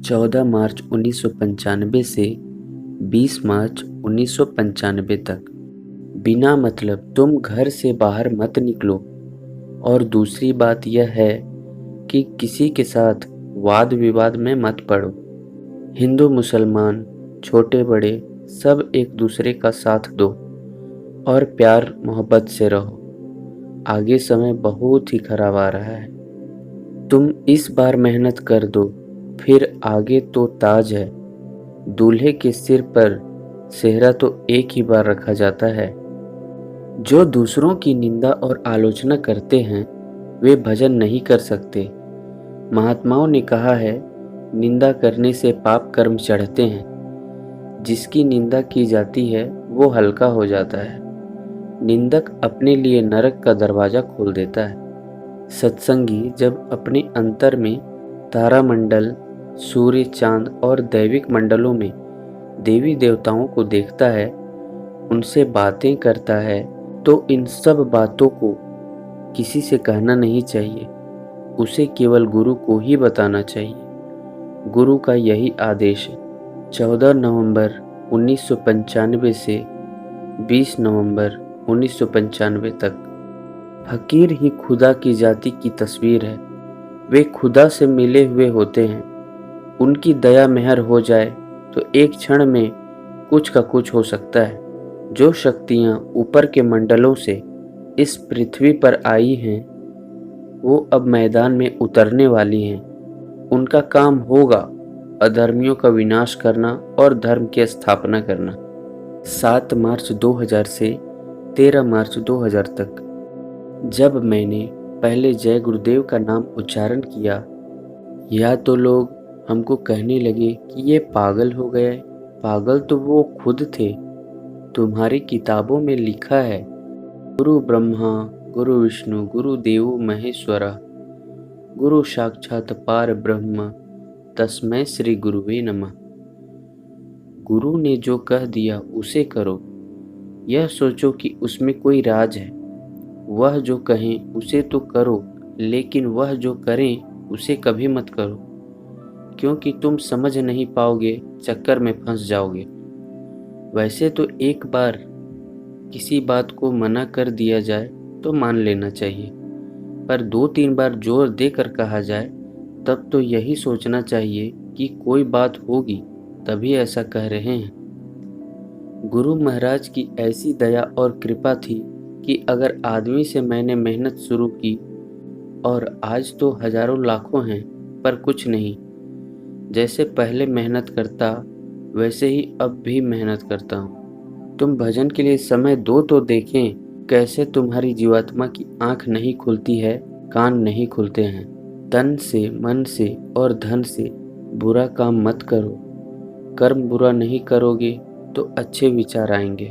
14 मार्च 1995 से 20 मार्च 1995 तक बिना मतलब तुम घर से बाहर मत निकलो। और दूसरी बात यह है कि किसी के साथ वाद विवाद में मत पड़ो। हिंदू मुसलमान छोटे बड़े सब एक दूसरे का साथ दो और प्यार मोहब्बत से रहो। आगे समय बहुत ही खराब आ रहा है। तुम इस बार मेहनत कर दो, फिर आगे तो ताज है। दूल्हे के सिर पर सेहरा तो एक ही बार रखा जाता है। जो दूसरों की निंदा और आलोचना करते हैं वे भजन नहीं कर सकते। महात्माओं ने कहा है, निंदा करने से पाप कर्म चढ़ते हैं। जिसकी निंदा की जाती है वो हल्का हो जाता है। निंदक अपने लिए नरक का दरवाजा खोल देता है। सत्संगी जब अपने अंतर में तारामंडल, सूर्य, चांद और दैविक मंडलों में देवी देवताओं को देखता है, उनसे बातें करता है, तो इन सब बातों को किसी से कहना नहीं चाहिए। उसे केवल गुरु को ही बताना चाहिए। गुरु का यही आदेश है। 14 नवंबर 1995 से 20 नवंबर 1995 तक फकीर ही खुदा की जाति की तस्वीर है। वे खुदा से मिले हुए होते हैं। उनकी दया मेहर हो जाए तो एक क्षण में कुछ का कुछ हो सकता है। जो शक्तियाँ ऊपर के मंडलों से इस पृथ्वी पर आई हैं वो अब मैदान में उतरने वाली हैं। उनका काम होगा अधर्मियों का विनाश करना और धर्म की स्थापना करना। 7 मार्च 2000 से 13 मार्च 2000 तक जब मैंने पहले जय गुरुदेव का नाम उच्चारण किया, या तो लोग हमको कहने लगे कि ये पागल हो गए। पागल तो वो खुद थे। तुम्हारी किताबों में लिखा है, गुरु ब्रह्मा गुरु विष्णु गुरु देवो महेश्वरा गुरु साक्षात पार ब्रह्म तस्मै श्री गुरुवे नमः। गुरु ने जो कह दिया उसे करो। यह सोचो कि उसमें कोई राज है। वह जो कहें उसे तो करो, लेकिन वह जो करें उसे कभी मत करो, क्योंकि तुम समझ नहीं पाओगे, चक्कर में फंस जाओगे। वैसे तो एक बार किसी बात को मना कर दिया जाए तो मान लेना चाहिए, पर 2-3 बार जोर देकर कहा जाए तब तो यही सोचना चाहिए कि कोई बात होगी तभी ऐसा कह रहे हैं। गुरु महाराज की ऐसी दया और कृपा थी कि अगर आदमी से मैंने मेहनत शुरू की और आज तो हजारों लाखों हैं पर कुछ नहीं। जैसे पहले मेहनत करता वैसे ही अब भी मेहनत करता हूँ। तुम भजन के लिए समय दो तो देखें कैसे तुम्हारी जीवात्मा की आंख नहीं खुलती है, कान नहीं खुलते हैं। तन से, मन से और धन से बुरा काम मत करो। कर्म बुरा नहीं करोगे तो अच्छे विचार आएंगे।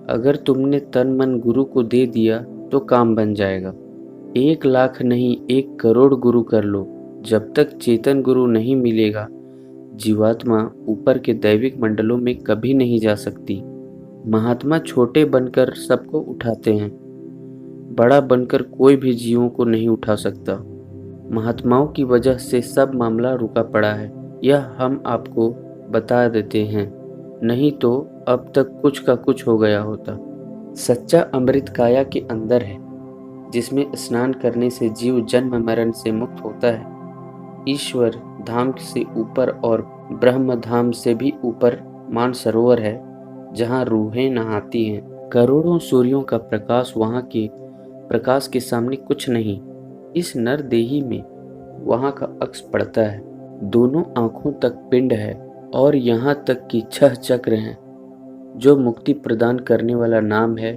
अगर तुमने तन मन गुरु को दे दिया तो काम बन जाएगा। 1 लाख नहीं 1 करोड़ गुरु कर लो, जब तक चेतन गुरु नहीं मिलेगा जीवात्मा ऊपर के दैविक मंडलों में कभी नहीं जा सकती। महात्मा छोटे बनकर सबको उठाते हैं, बड़ा बनकर कोई भी जीवों को नहीं उठा सकता। महात्माओं की वजह से सब मामला रुका पड़ा है, यह हम आपको बता देते हैं, नहीं तो अब तक कुछ का कुछ हो गया होता। सच्चा अमृत काया के अंदर है, जिसमें स्नान करने से जीव जन्म मरण से मुक्त होता है। ईश्वर धाम से ऊपर और ब्रह्म धाम से भी ऊपर मानसरोवर है, जहाँ रूहें नहाती हैं। करोड़ों सूर्यों का प्रकाश वहाँ के प्रकाश के सामने कुछ नहीं। इस नर देही में वहाँ का अक्स पड़ता है। दोनों आँखों तक पिंड है और यहाँ तक कि 6 चक्र हैं। जो मुक्ति प्रदान करने वाला नाम है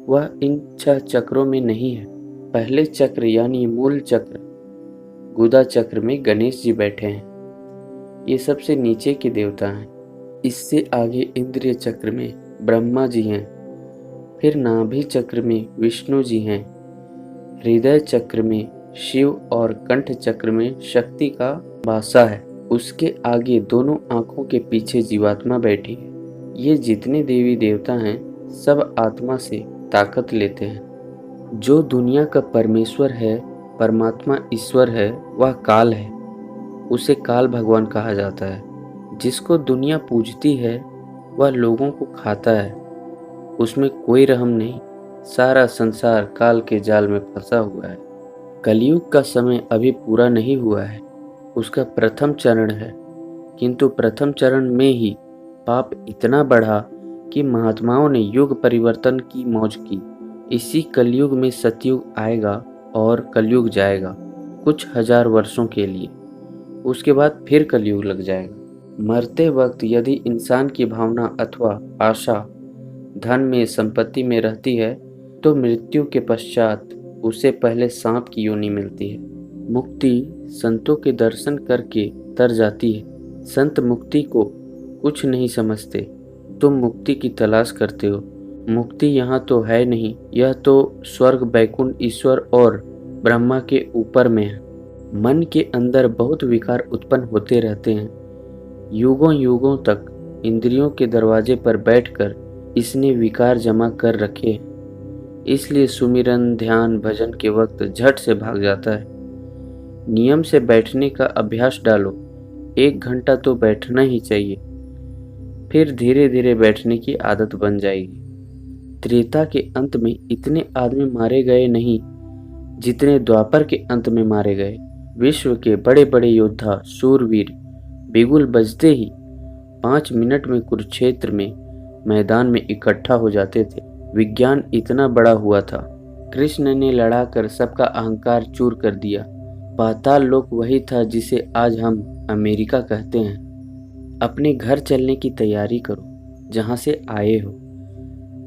वह इन 6 चक्रों में नहीं है। पहले चक्र यानी मूल चक्र गुदा चक्र में गणेश जी बैठे हैं। ये सबसे नीचे के देवता हैं। इससे आगे इंद्रिय चक्र में ब्रह्मा जी हैं। फिर नाभि चक्र में विष्णु जी हैं। हृदय चक्र में शिव और कंठ चक्र में शक्ति का वासा है। उसके आगे दोनों आँखों के पीछे जीवात्मा बैठी है। ये जितने देवी देवता हैं सब आत्मा से ताकत लेते हैं। जो दुनिया का परमेश्वर है, परमात्मा ईश्वर है, वह काल है। उसे काल भगवान कहा जाता है। जिसको दुनिया पूजती है वह लोगों को खाता है। उसमें कोई रहम नहीं। सारा संसार काल के जाल में फंसा हुआ है। कलयुग का समय अभी पूरा नहीं हुआ है। उसका प्रथम चरण है, किंतु प्रथम चरण में ही पाप इतना बढ़ा कि महात्माओं ने युग परिवर्तन की मौज की। इसी कलयुग में सतयुग आएगा और कलयुग जाएगा कुछ हजार वर्षों के लिए। उसके बाद फिर कलयुग लग जाएगा। मरते वक्त यदि इंसान की भावना अथवा आशा धन में, संपत्ति में रहती है तो मृत्यु के पश्चात उसे पहले सांप की योनि मिलती है। मुक्ति संतों के दर्शन करके तर जाती है। संत मुक्ति को कुछ नहीं समझते। तुम मुक्ति की तलाश करते हो। मुक्ति यहाँ तो है नहीं, यह तो स्वर्ग, बैकुंठ, ईश्वर और ब्रह्मा के ऊपर में है। मन के अंदर बहुत विकार उत्पन्न होते रहते हैं। युगों युगों तक इंद्रियों के दरवाजे पर बैठकर इसने विकार जमा कर रखे हैं। इसलिए सुमिरन, ध्यान, भजन के वक्त झट से भाग जाता है। नियम से बैठने का अभ्यास डालो। 1 घंटा तो बैठना ही चाहिए, फिर धीरे धीरे बैठने की आदत बन जाएगी। त्रेता के अंत में इतने आदमी मारे गए नहीं जितने द्वापर के अंत में मारे गए। विश्व के बड़े बड़े योद्धा, शूरवीर बिगुल बजते ही 5 मिनट में कुरुक्षेत्र में मैदान में इकट्ठा हो जाते थे। विज्ञान इतना बड़ा हुआ था। कृष्ण ने लड़ाकर सबका अहंकार चूर कर दिया। पाताल लोक वही था जिसे आज हम अमेरिका कहते हैं। अपने घर चलने की तैयारी करो जहां से आए हो।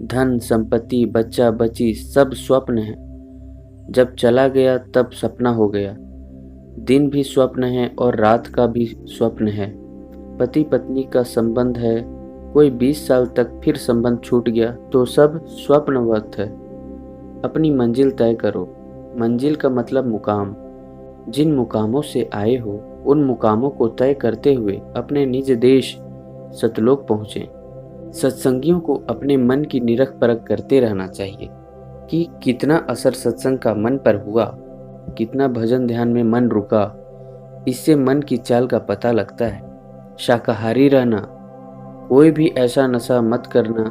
धन, संपत्ति, बच्चा बच्ची सब स्वप्न है। जब चला गया तब सपना हो गया। दिन भी स्वप्न है और रात का भी स्वप्न है। पति पत्नी का संबंध है, कोई 20 साल तक फिर संबंध छूट गया तो सब स्वप्नवत है। अपनी मंजिल तय करो। मंजिल का मतलब मुकाम। जिन मुकामों से आए हो उन मुकामों को तय करते हुए अपने निज देश सतलोक पहुँचे। सत्संगियों को अपने मन की निरख परख करते रहना चाहिए कि कितना असर सत्संग का मन पर हुआ, कितना भजन ध्यान में मन रुका। इससे मन की चाल का पता लगता है। शाकाहारी रहना। कोई भी ऐसा नशा मत करना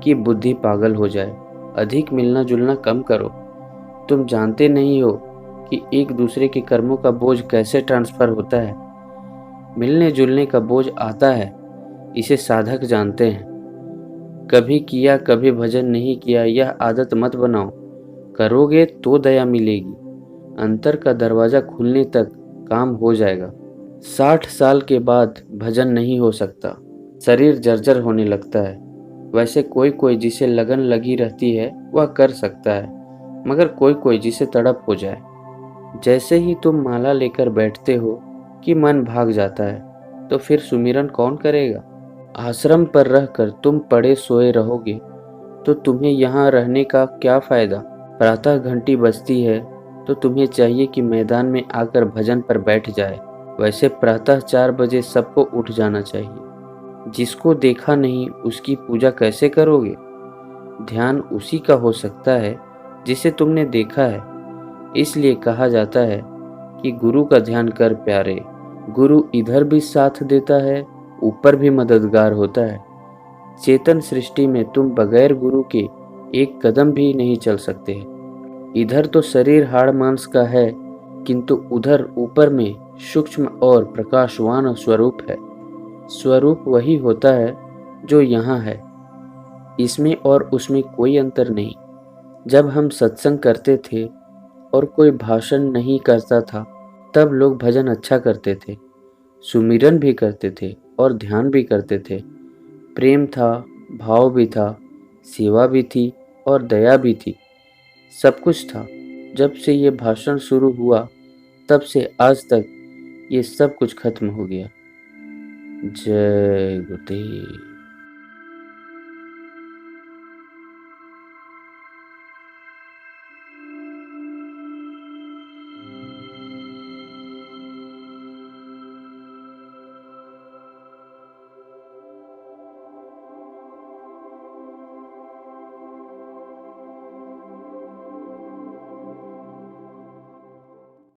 कि बुद्धि पागल हो जाए। अधिक मिलना जुलना कम करो। तुम जानते नहीं हो कि एक दूसरे के कर्मों का बोझ कैसे ट्रांसफर होता है। मिलने जुलने का बोझ आता है, इसे साधक जानते हैं। कभी किया कभी भजन नहीं किया, यह आदत मत बनाओ। करोगे तो दया मिलेगी। अंतर का दरवाजा खुलने तक काम हो जाएगा। 60 साल के बाद भजन नहीं हो सकता। शरीर जर्जर होने लगता है। वैसे कोई कोई जिसे लगन लगी रहती है वह कर सकता है, मगर कोई कोई जिसे तड़प हो जाए। जैसे ही तुम माला लेकर बैठते हो कि मन भाग जाता है, तो फिर सुमिरन कौन करेगा। आश्रम पर रहकर तुम पड़े सोए रहोगे तो तुम्हें यहाँ रहने का क्या फायदा। प्रातः घंटी बजती है तो तुम्हें चाहिए कि मैदान में आकर भजन पर बैठ जाए। वैसे प्रातः 4 बजे सबको उठ जाना चाहिए। जिसको देखा नहीं उसकी पूजा कैसे करोगे। ध्यान उसी का हो सकता है जिसे तुमने देखा है। इसलिए कहा जाता है कि गुरु का ध्यान कर प्यारे। गुरु इधर भी साथ देता है, ऊपर भी मददगार होता है। चेतन सृष्टि में तुम बगैर गुरु के एक कदम भी नहीं चल सकते। इधर तो शरीर हाड़ मांस का है, किंतु उधर ऊपर में सूक्ष्म और प्रकाशवान स्वरूप है। स्वरूप वही होता है जो यहाँ है। इसमें और उसमें कोई अंतर नहीं। जब हम सत्संग करते थे और कोई भाषण नहीं करता था, तब लोग भजन अच्छा करते थे, सुमिरन भी करते थे और ध्यान भी करते थे। प्रेम था, भाव भी था, सेवा भी थी और दया भी थी। सब कुछ था। जब से ये भाषण शुरू हुआ तब से आज तक ये सब कुछ खत्म हो गया। जय गुरुदेव।